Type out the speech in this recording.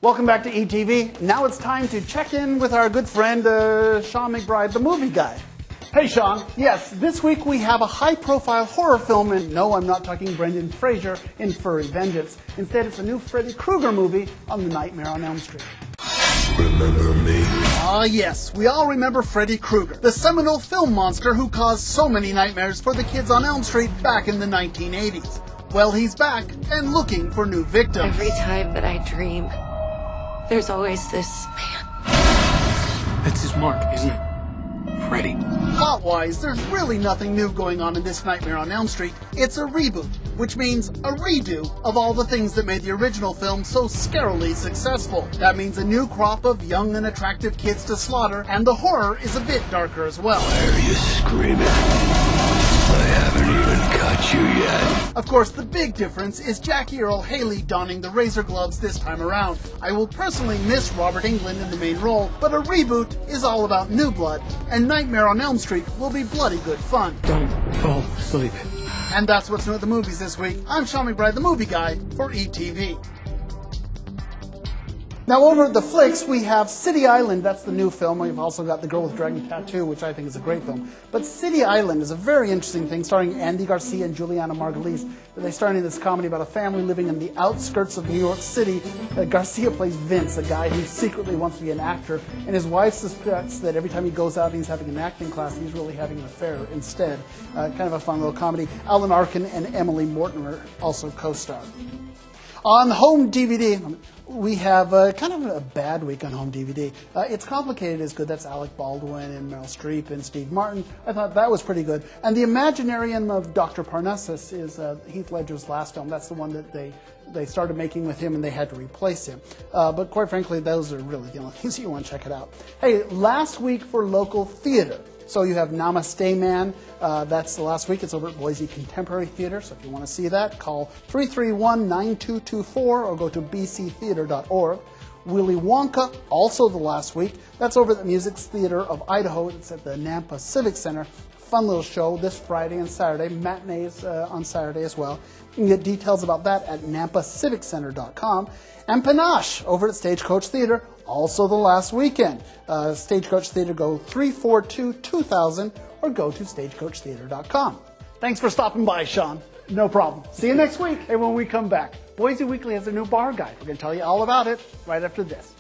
Welcome back to ETV. Now it's time to check in with our good friend, Sean McBride, the movie guy. Hey, Sean. Yes, this week we have a high-profile horror film, and no, I'm not talking Brendan Fraser in Furry Vengeance. Instead, it's a new Freddy Krueger movie on the Nightmare on Elm Street. Remember me? Ah, yes, we all remember Freddy Krueger, the seminal film monster who caused so many nightmares for the kids on Elm Street back in the 1980s. Well, he's back and looking for new victims. Every time that I dream, there's always this man. That's his mark, isn't it? Freddy. Plot-wise, there's really nothing new going on in this Nightmare on Elm Street. It's a reboot, which means a redo of all the things that made the original film so scarily successful. That means a new crop of young and attractive kids to slaughter, and the horror is a bit darker as well. Why are you screaming? I haven't even caught you yet. Of course, the big difference is Jackie Earle Haley donning the razor gloves this time around. I will personally miss Robert Englund in the main role, but a reboot is all about new blood, and Nightmare on Elm Street will be bloody good fun. Don't fall asleep. And that's what's new at the movies this week. I'm Sean McBride, the movie guy for ETV. Now over at the flicks, we have City Island. That's the new film. We've also got The Girl with Dragon Tattoo, which I think is a great film. But City Island is a very interesting thing, starring Andy Garcia and Juliana Margulies. They're starring this comedy about a family living in the outskirts of New York City. Garcia plays Vince, a guy who secretly wants to be an actor, and his wife suspects that every time he goes out and he's having an acting class, he's really having an affair instead. Kind of a fun little comedy. Alan Arkin and Emily Mortimer also co-star. On home DVD, we have kind of a bad week on home DVD. It's Complicated is good. That's Alec Baldwin and Meryl Streep and Steve Martin. I thought that was pretty good. And The Imaginarium of Dr. Parnassus is Heath Ledger's last film. That's the one that they started making with him and they had to replace him. But quite frankly, those are really the only things you want to check it out. Hey, last week for local theater. So you have Namaste Man. That's the last week. It's over at Boise Contemporary Theater. So if you want to see that, call 331-9224 or go to bctheater.org. Willy Wonka, also the last week. That's over at the Music Theater of Idaho. It's at the Nampa Civic Center. Fun little show this Friday and Saturday. Matinees on Saturday as well. You can get details about that at nampaciviccenter.com. And Panache over at Stagecoach Theater, also the last weekend. Stagecoach Theater, go 342-2000 or go to stagecoachtheater.com. Thanks for stopping by, Sean. No problem. See you next week and when we come back. Boise Weekly has a new bar guide. We're going to tell you all about it right after this.